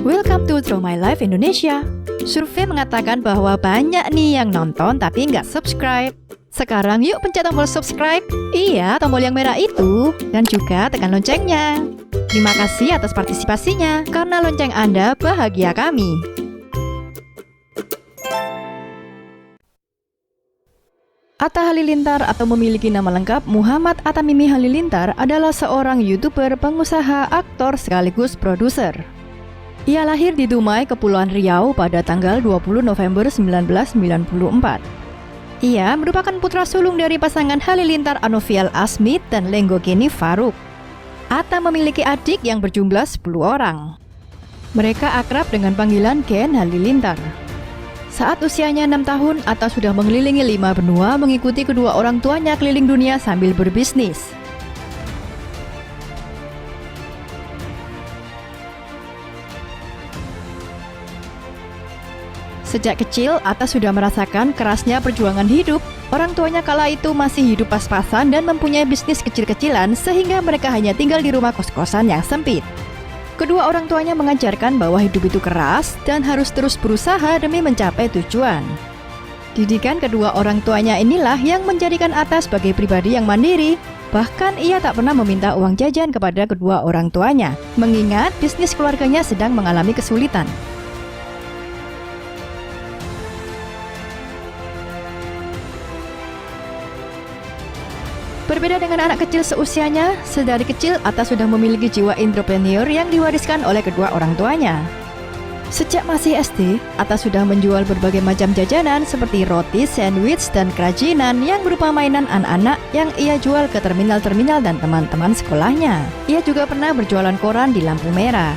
Welcome to Through My Life Indonesia. Survei mengatakan bahwa banyak nih yang nonton tapi nggak subscribe. Sekarang yuk pencet tombol subscribe. Iya, tombol yang merah itu. Dan juga tekan loncengnya. Terima kasih atas partisipasinya. Karena lonceng Anda bahagia kami. Atta Halilintar atau memiliki nama lengkap Muhammad Atta Mimi Halilintar adalah seorang YouTuber, pengusaha, aktor sekaligus produser. Ia lahir di Dumai, Kepulauan Riau pada tanggal 20 November 1994. Ia merupakan putra sulung dari pasangan Halilintar Anovial Asmit dan Lenggogeni Faruk. Atta memiliki adik yang berjumlah 10 orang. Mereka akrab dengan panggilan Ken Halilintar. Saat usianya 6 tahun, Atta sudah mengelilingi 5 benua mengikuti kedua orang tuanya keliling dunia sambil berbisnis. Sejak kecil, Atta sudah merasakan kerasnya perjuangan hidup. Orang tuanya kala itu masih hidup pas-pasan dan mempunyai bisnis kecil-kecilan sehingga mereka hanya tinggal di rumah kos-kosan yang sempit. Kedua orang tuanya mengajarkan bahwa hidup itu keras dan harus terus berusaha demi mencapai tujuan. Didikan kedua orang tuanya inilah yang menjadikan Atta sebagai pribadi yang mandiri. Bahkan ia tak pernah meminta uang jajan kepada kedua orang tuanya, mengingat bisnis keluarganya sedang mengalami kesulitan. Berbeda dengan anak kecil seusianya, sedari kecil Atta sudah memiliki jiwa entrepreneur yang diwariskan oleh kedua orang tuanya. Sejak masih SD, Atta sudah menjual berbagai macam jajanan seperti roti, sandwich, dan kerajinan yang berupa mainan anak-anak yang ia jual ke terminal-terminal dan teman-teman sekolahnya. Ia juga pernah berjualan koran di lampu merah.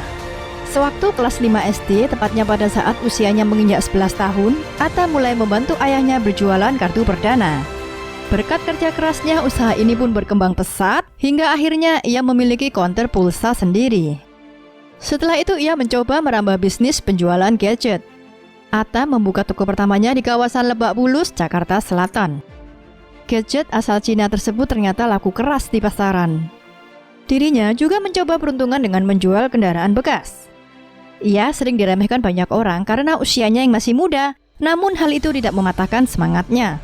Sewaktu kelas 5 SD, tepatnya pada saat usianya menginjak 11 tahun, Atta mulai membantu ayahnya berjualan kartu perdana. Berkat kerja kerasnya, usaha ini pun berkembang pesat, hingga akhirnya ia memiliki konter pulsa sendiri. Setelah itu ia mencoba merambah bisnis penjualan gadget. Atta membuka toko pertamanya di kawasan Lebak Bulus, Jakarta Selatan. Gadget asal Cina tersebut ternyata laku keras di pasaran. Dirinya juga mencoba peruntungan dengan menjual kendaraan bekas. Ia sering diremehkan banyak orang karena usianya yang masih muda, namun hal itu tidak mematahkan semangatnya.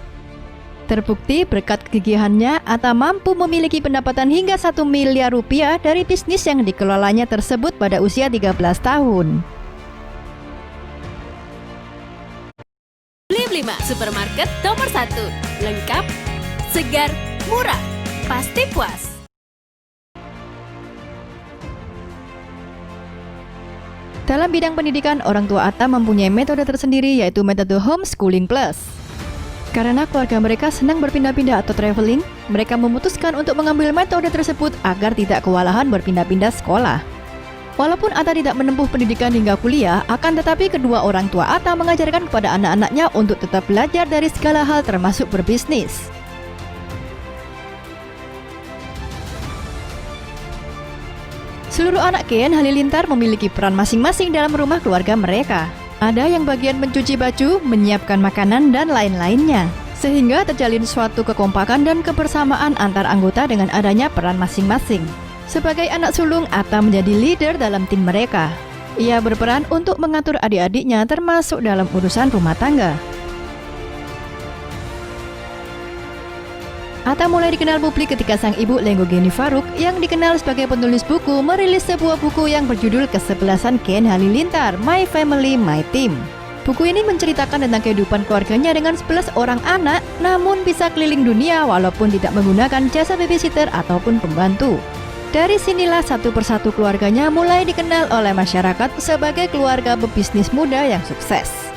Terbukti berkat kegigihannya, Atta mampu memiliki pendapatan hingga 1 miliar rupiah dari bisnis yang dikelolanya tersebut pada usia 13 tahun. Blim 5, supermarket nomor 1. Lengkap, segar, murah, pasti puas. Dalam bidang pendidikan, orang tua Atta mempunyai metode tersendiri, yaitu metode homeschooling plus. Karena keluarga mereka senang berpindah-pindah atau traveling, mereka memutuskan untuk mengambil metode tersebut agar tidak kewalahan berpindah-pindah sekolah. Walaupun Atta tidak menempuh pendidikan hingga kuliah, akan tetapi kedua orang tua Atta mengajarkan kepada anak-anaknya untuk tetap belajar dari segala hal termasuk berbisnis. Seluruh anak Ken Halilintar memiliki peran masing-masing dalam rumah keluarga mereka. Ada yang bagian mencuci baju, menyiapkan makanan, dan lain-lainnya. Sehingga terjalin suatu kekompakan dan kebersamaan antar anggota dengan adanya peran masing-masing. Sebagai anak sulung, Atta menjadi leader dalam tim mereka. Ia berperan untuk mengatur adik-adiknya termasuk dalam urusan rumah tangga. Atta mulai dikenal publik ketika sang ibu Lenggogeni Faruk yang dikenal sebagai penulis buku merilis sebuah buku yang berjudul Kesebelasan Ken Halilintar, My Family, My Team. Buku ini menceritakan tentang kehidupan keluarganya dengan 11 orang anak, namun bisa keliling dunia walaupun tidak menggunakan jasa babysitter ataupun pembantu. Dari sinilah satu persatu keluarganya mulai dikenal oleh masyarakat sebagai keluarga pebisnis muda yang sukses.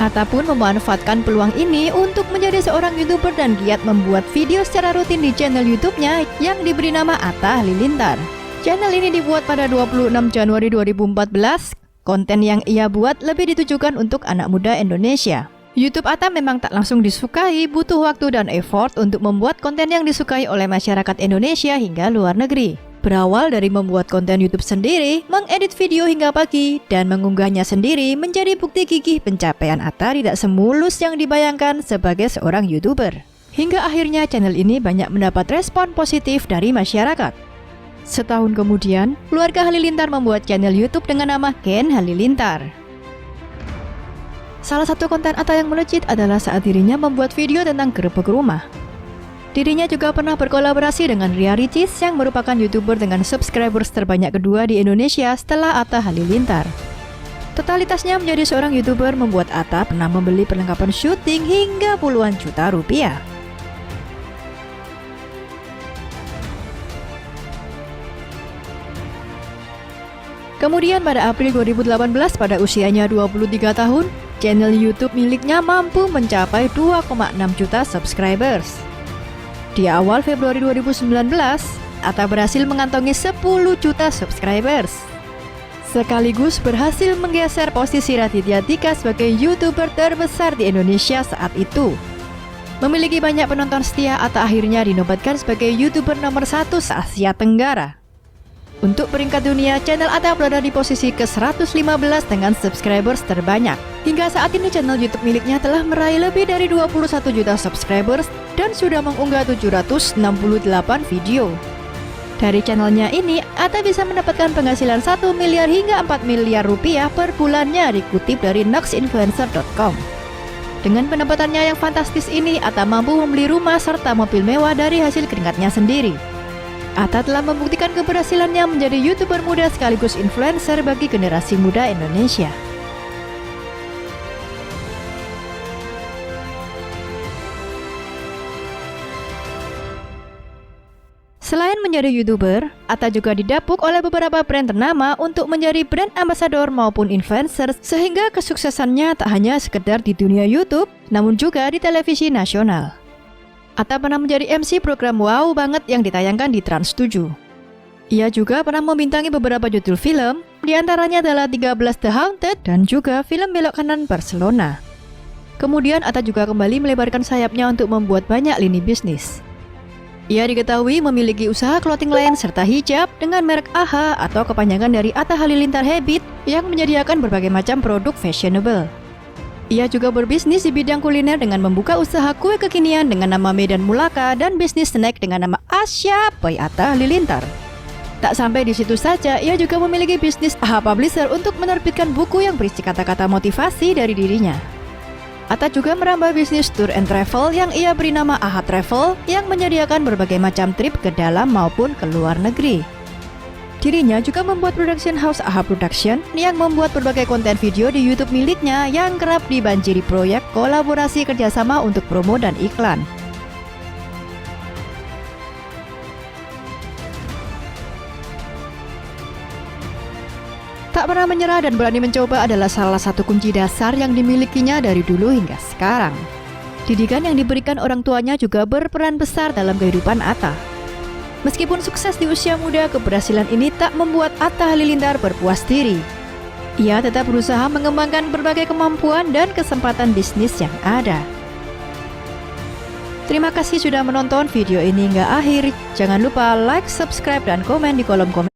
Atta pun memanfaatkan peluang ini untuk menjadi seorang YouTuber dan giat membuat video secara rutin di channel YouTube-nya yang diberi nama Atta Halilintar. Channel ini dibuat pada 26 Januari 2014. Konten yang ia buat lebih ditujukan untuk anak muda Indonesia. YouTube Atta memang tak langsung disukai, butuh waktu dan effort untuk membuat konten yang disukai oleh masyarakat Indonesia hingga luar negeri. Berawal dari membuat konten YouTube sendiri, mengedit video hingga pagi, dan mengunggahnya sendiri menjadi bukti gigih pencapaian Atta tidak semulus yang dibayangkan sebagai seorang YouTuber. Hingga akhirnya channel ini banyak mendapat respon positif dari masyarakat. Setahun kemudian, keluarga Halilintar membuat channel YouTube dengan nama Ken Halilintar. Salah satu konten Atta yang melejit adalah saat dirinya membuat video tentang gerebek rumah. Dirinya juga pernah berkolaborasi dengan Ria Ricis yang merupakan YouTuber dengan subscribers terbanyak kedua di Indonesia setelah Atta Halilintar. Totalitasnya menjadi seorang YouTuber membuat Atta pernah membeli perlengkapan syuting hingga puluhan juta rupiah. Kemudian pada April 2018 pada usianya 23 tahun, channel YouTube miliknya mampu mencapai 2,6 juta subscribers. Di awal Februari 2019, Atta berhasil mengantongi 10 juta subscribers. Sekaligus berhasil menggeser posisi Raditya Dika sebagai YouTuber terbesar di Indonesia saat itu. Memiliki banyak penonton setia, Atta akhirnya dinobatkan sebagai YouTuber nomor 1 se-Asia Tenggara. Untuk peringkat dunia, channel Atta berada di posisi ke-115 dengan subscribers terbanyak. Hingga saat ini channel YouTube miliknya telah meraih lebih dari 21 juta subscribers dan sudah mengunggah 768 video. Dari channelnya ini, Atta bisa mendapatkan penghasilan 1 miliar hingga 4 miliar rupiah per bulannya, dikutip dari noxinfluencer.com. Dengan pendapatannya yang fantastis ini, Atta mampu membeli rumah serta mobil mewah dari hasil keringatnya sendiri. Atta telah membuktikan keberhasilannya menjadi YouTuber muda sekaligus influencer bagi generasi muda Indonesia. Selain menjadi YouTuber, Atta juga didapuk oleh beberapa brand ternama untuk menjadi brand ambassador maupun influencer, sehingga kesuksesannya tak hanya sekedar di dunia YouTube, namun juga di televisi nasional. Atta pernah menjadi MC program Wow Banget yang ditayangkan di Trans 7. Ia juga pernah membintangi beberapa judul film, diantaranya adalah 13 The Haunted dan juga film Belok Kanan Barcelona. Kemudian Atta juga kembali melebarkan sayapnya untuk membuat banyak lini bisnis. Ia diketahui memiliki usaha clothing line serta hijab dengan merek AHA atau kepanjangan dari Atta Halilintar Habit yang menyediakan berbagai macam produk fashionable. Ia juga berbisnis di bidang kuliner dengan membuka usaha kue kekinian dengan nama Medan Mulaka dan bisnis snack dengan nama Asya by Atta Halilintar. Tak sampai di situ saja, ia juga memiliki bisnis AHA Publisher untuk menerbitkan buku yang berisi kata-kata motivasi dari dirinya. Atta juga merambah bisnis tour and travel yang ia beri nama AHA Travel yang menyediakan berbagai macam trip ke dalam maupun ke luar negeri. Dirinya juga membuat production house AHA Production yang membuat berbagai konten video di YouTube miliknya yang kerap dibanjiri proyek kolaborasi kerjasama untuk promo dan iklan. Tak pernah menyerah dan berani mencoba adalah salah satu kunci dasar yang dimilikinya dari dulu hingga sekarang. Didikan yang diberikan orang tuanya juga berperan besar dalam kehidupan Atta. Meskipun sukses di usia muda, keberhasilan ini tak membuat Atta Halilintar berpuas diri. Ia tetap berusaha mengembangkan berbagai kemampuan dan kesempatan bisnis yang ada. Terima kasih sudah menonton video ini hingga akhir. Jangan lupa like, subscribe, dan komen di kolom komentar.